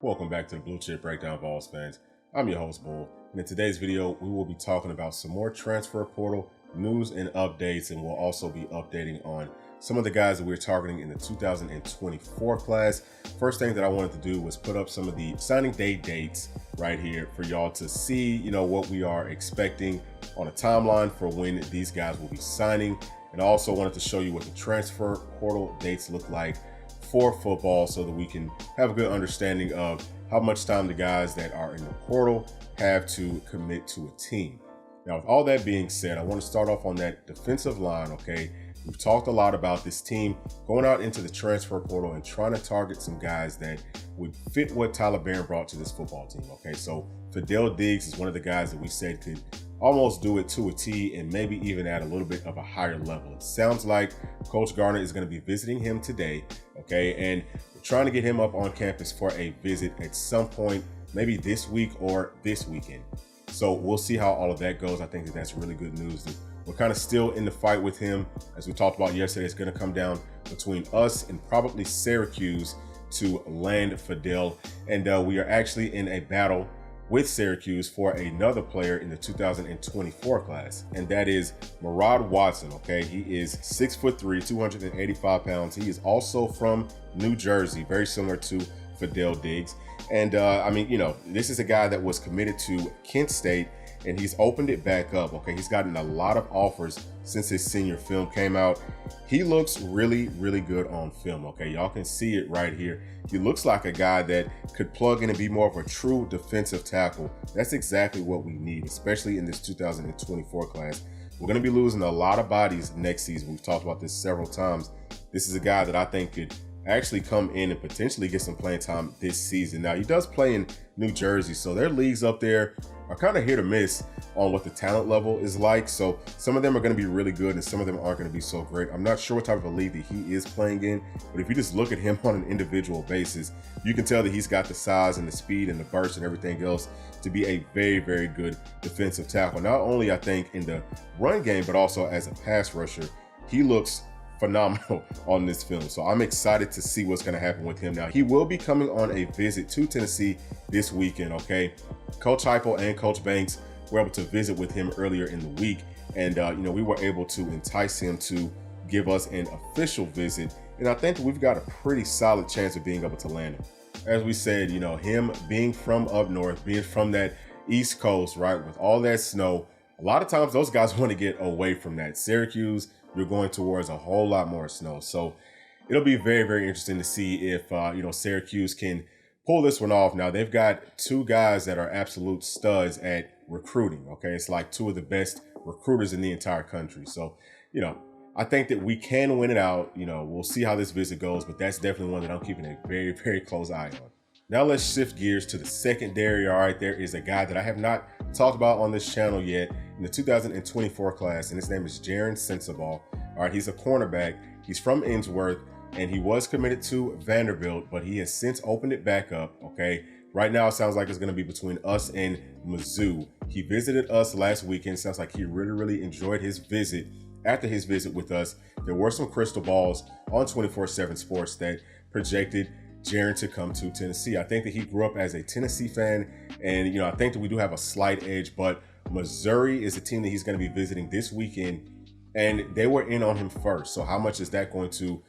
Welcome back to the Bluechip Breakdown, Vols fans. I'm your host, Bull, and in today's video, we will be talking about some more transfer portal news and updates, and we'll also be updating on some of the guys that we're targeting in the 2024 class. First thing that I wanted to do was put up some of the signing day dates right here for y'all to see, what we are expecting on a timeline for when these guys will be signing. And I also wanted to show you what the transfer portal dates look like for football so that we can have a good understanding of how much time the guys that are in the portal have to commit to a team. Now, with all that being said, I want to start off on that defensive line, okay? We've talked a lot about this team going out into the transfer portal and trying to target some guys that would fit what Tyler Barron brought to this football team, okay? So Fidel Diggs is one of the guys that we said could almost do it to a T and maybe even at a little bit of a higher level. It sounds like Coach Garner is going to be visiting him today, okay? And we're trying to get him up on campus for a visit at some point, maybe this week or this weekend. So we'll see how all of that goes. I think that that's really good news. We're kind of still in the fight with him. As we talked about yesterday, it's going to come down between us and probably Syracuse to land Fidel. And we are actually in a battle with Syracuse for another player in the 2024 class, and that is Murad Watson, okay? He is 6'3", 285 pounds. He is also from New Jersey, very similar to Fidel Diggs. And this is a guy that was committed to Kent State, and he's opened it back up, okay? He's gotten a lot of offers since his senior film came out. He looks really, really good on film, okay? Y'all can see it right here. He looks like a guy that could plug in and be more of a true defensive tackle. That's exactly what we need, especially in this 2024 class. We're going to be losing a lot of bodies next season. We've talked about this several times. This is a guy that I think could actually come in and potentially get some playing time this season. Now, he does play in New Jersey, so their leagues up there are kind of hit or miss on what the talent level is like. So some of them are going to be really good and some of them aren't going to be so great. I'm not sure what type of a league that he is playing in, but if you just look at him on an individual basis, you can tell that he's got the size and the speed and the burst and everything else to be a very, very good defensive tackle. Not only, I think, in the run game, but also as a pass rusher. He looks phenomenal on this film. So I'm excited to see what's going to happen with him. Now, he will be coming on a visit to Tennessee this weekend, okay? Coach Heupel and Coach Banks were able to visit with him earlier in the week. And, we were able to entice him to give us an official visit. And I think we've got a pretty solid chance of being able to land him. As we said, him being from up north, being from that East Coast, right, with all that snow, a lot of times those guys want to get away from that. Syracuse, you're going towards a whole lot more snow. So it'll be very, very interesting to see if, Syracuse can pull this one off. Now, they've got two guys that are absolute studs at recruiting, okay? It's like two of the best recruiters in the entire country. So, I think that we can win it out. We'll see how this visit goes, but that's definitely one that I'm keeping a very, very close eye on. Now let's shift gears to the secondary. All right, there is a guy that I have not talked about on this channel yet in the 2024 class, and his name is Jaren Sensabaugh. All right, he's a cornerback. He's from Innsworth, and he was committed to Vanderbilt, but he has since opened it back up, okay? Right now, it sounds like it's going to be between us and Mizzou. He visited us last weekend. Sounds like he really, really enjoyed his visit. After his visit with us, there were some crystal balls on 24/7 Sports that projected Jaren to come to Tennessee. I think that he grew up as a Tennessee fan, and I think that we do have a slight edge, but Missouri is a team that he's going to be visiting this weekend, and they were in on him first. So how much is that going to,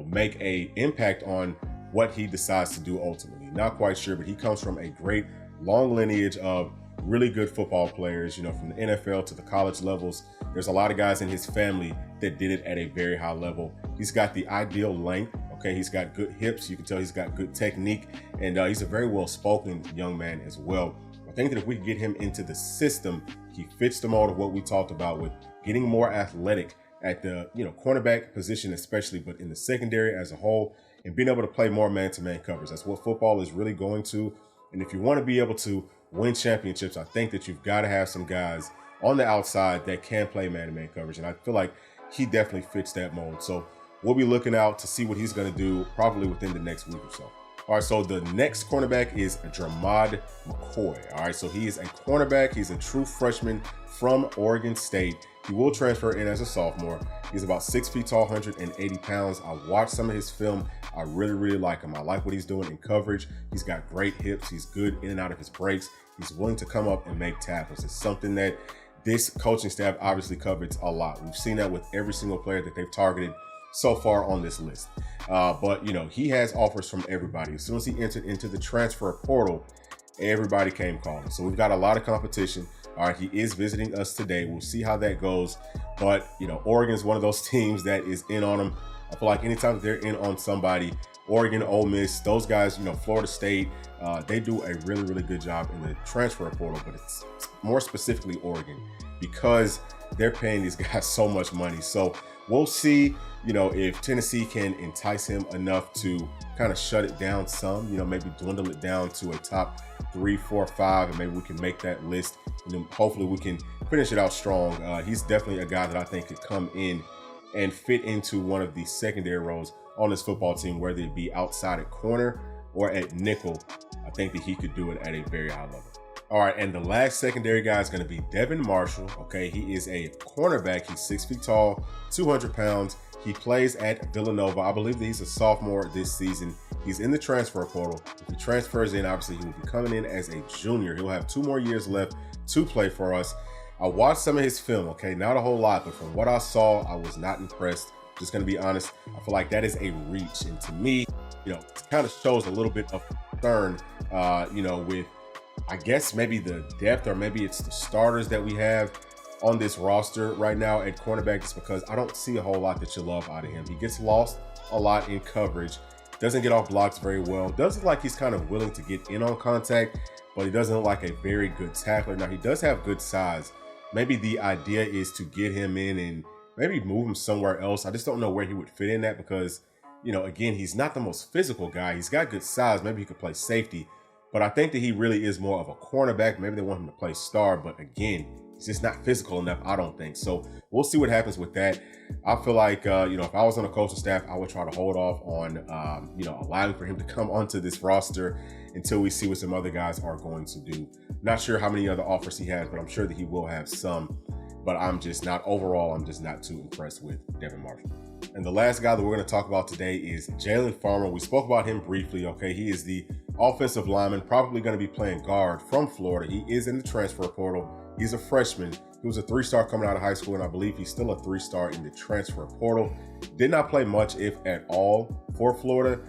make a impact on what he decides to do ultimately? Not quite sure, but he comes from a great long lineage of really good football players, from the NFL to the college levels. There's a lot of guys in his family that did it at a very high level. He's got the ideal length. Okay, he's got good hips. You can tell he's got good technique, and he's a very well-spoken young man as well. I think that if we can get him into the system, he fits the mold of what we talked about with getting more athletic at the cornerback position especially, but in the secondary as a whole, and being able to play more man-to-man coverage. That's what football is really going to. And if you want to be able to win championships, I think that you've got to have some guys on the outside that can play man-to-man coverage, and I feel like he definitely fits that mold. So we'll be looking out to see what he's going to do probably within the next week or so. All right, so the next cornerback is Dramod McCoy. All right, so he is a cornerback. He's a true freshman from Oregon State. He will transfer in as a sophomore. He's about 6 feet tall, 180 pounds. I watched some of his film I really like him. I like what he's doing in coverage. He's got great hips. He's good in and out of his breaks. He's willing to come up and make tackles. It's something that this coaching staff obviously covets a lot. We've seen that with every single player that they've targeted so far on this list. But, you know, he has offers from everybody. As soon as he entered into the transfer portal, everybody came calling. So we've got a lot of competition. All right, he is visiting us today. We'll see how that goes. But, you know, Oregon is one of those teams that is in on him. I feel like anytime they're in on somebody, Oregon, Ole Miss, those guys, you know, Florida State, they do a really good job in the transfer portal, but it's more specifically Oregon because they're paying these guys so much money. So we'll see, you know, if Tennessee can entice him enough to kind of shut it down some, you know, maybe dwindle it down to a top 3, 4, 5, and maybe we can make that list. And then hopefully we can finish it out strong. He's definitely a guy that I think could come in and fit into one of the secondary roles on this football team, whether it be outside at corner or at nickel. I think that he could do it at a very high level. All right, and the last secondary guy is going to be Devin Marshall. Okay, he is a cornerback. He's 6 feet tall, 200 pounds. He plays at Villanova. I believe that he's a sophomore this season. He's in the transfer portal. If he transfers in, obviously he will be coming in as a junior. He'll have 2 more years left to play for us. I watched some of his film, okay, not a whole lot, but from what I saw, I was not impressed. Just going to be honest. I feel like that is a reach. And to me, you know, it kind of shows a little bit of concern, you know, with, I guess, maybe the depth, or maybe it's the starters that we have on this roster right now at cornerback. It's because I don't see a whole lot that you love out of him. He gets lost a lot in coverage, doesn't get off blocks very well, does look like he's kind of willing to get in on contact, but he doesn't look like a very good tackler. Now, he does have good size. Maybe the idea is to get him in and maybe move him somewhere else. I just don't know where he would fit in that because, you know, again, he's not the most physical guy. He's got good size. Maybe he could play safety, but I think that he really is more of a cornerback. Maybe they want him to play star, but again, he's just not physical enough, I don't think. So we'll see what happens with that. I feel like, you know, if I was on the coaching staff, I would try to hold off on, you know, allowing for him to come onto this roster until we see what some other guys are going to do. Not sure how many other offers he has, but I'm sure that he will have some. But I'm just not too impressed with Devin Marshall. And the last guy that we're going to talk about today is Jalen Farmer. We spoke about him briefly, okay? He is the offensive lineman, probably going to be playing guard from Florida. He is in the transfer portal. He's a freshman. He was a 3-star coming out of high school, and I believe he's still a 3-star in the transfer portal. Did not play much, if at all, for Florida,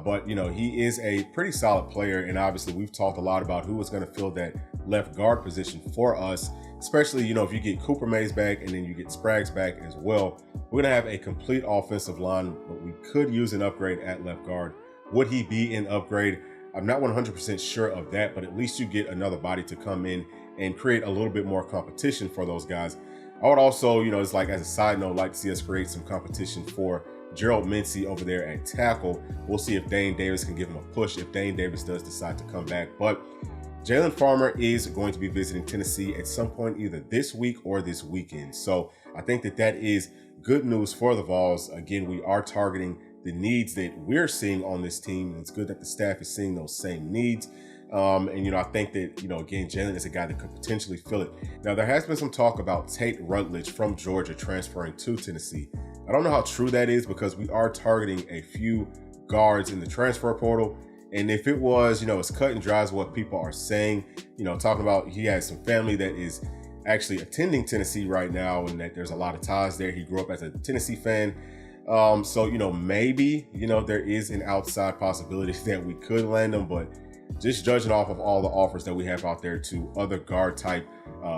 but, you know, he is a pretty solid player, and obviously we've talked a lot about who is going to fill that left guard position for us, especially, you know, if you get Cooper Mays back and then you get Spraggs back as well. We're going to have a complete offensive line, but we could use an upgrade at left guard. Would he be an upgrade? I'm not 100% sure of that, but at least you get another body to come in and create a little bit more competition for those guys. I would also, you know, it's like as a side note, like to see us create some competition for Gerald Mincey over there at tackle. We'll see if Dane Davis can give him a push if Dane Davis does decide to come back. But Jalen Farmer is going to be visiting Tennessee at some point either this week or this weekend. So I think that that is good news for the Vols. Again, we are targeting the needs that we're seeing on this team, and it's good that the staff is seeing those same needs. And, you know, I think that, you know, again, Jalen is a guy that could potentially fill it. Now, there has been some talk about Tate Rutledge from Georgia transferring to Tennessee. I don't know how true that is because we are targeting a few guards in the transfer portal. And if it was, you know, it's cut and dry as what people are saying, you know, talking about he has some family that is actually attending Tennessee right now and that there's a lot of ties there. He grew up as a Tennessee fan. So, you know, maybe, you know, there is an outside possibility that we could land him, but just judging off of all the offers that we have out there to other guard type,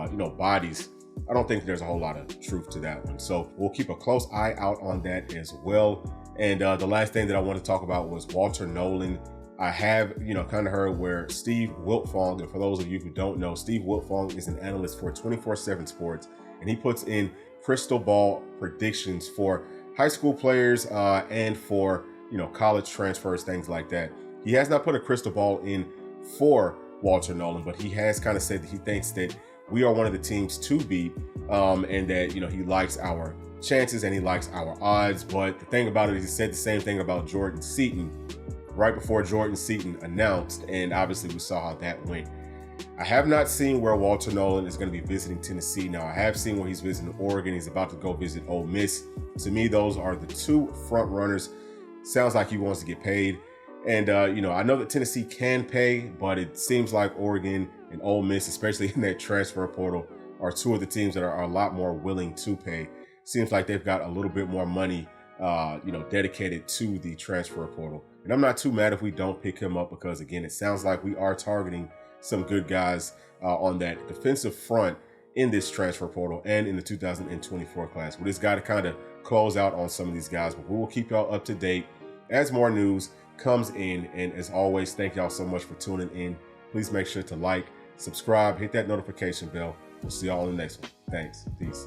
you know, bodies, I don't think there's a whole lot of truth to that one. So we'll keep a close eye out on that as well. And the last thing that I want to talk about was Walter Nolan. I have, you know, kind of heard where Steve Wiltfong, and for those of you who don't know, Steve Wiltfong is an analyst for 24/7 Sports, and he puts in crystal ball predictions for high school players and for, you know, college transfers, things like that. He has not put a crystal ball in for Walter Nolan, but he has kind of said that he thinks that we are one of the teams to beat, and that, you know, he likes our chances and he likes our odds. But the thing about it is he said the same thing about Jordan Seaton right before Jordan Seaton announced, and obviously we saw how that went. I have not seen where Walter Nolan is going to be visiting Tennessee. Now, I have seen where he's visiting Oregon. He's about to go visit Ole Miss. To me, those are the two front runners. Sounds like he wants to get paid. And, you know, I know that Tennessee can pay, but it seems like Oregon and Ole Miss, especially in that transfer portal, are two of the teams that are a lot more willing to pay. Seems like they've got a little bit more money, you know, dedicated to the transfer portal. And I'm not too mad if we don't pick him up because, again, it sounds like we are targeting some good guys on that defensive front in this transfer portal and in the 2024 class. We just got to kind of close out on some of these guys, but we will keep y'all up to date as more news comes in. And as always, thank y'all so much for tuning in. Please make sure to like, subscribe, hit that notification bell. We'll see y'all in the next one. Thanks. Peace.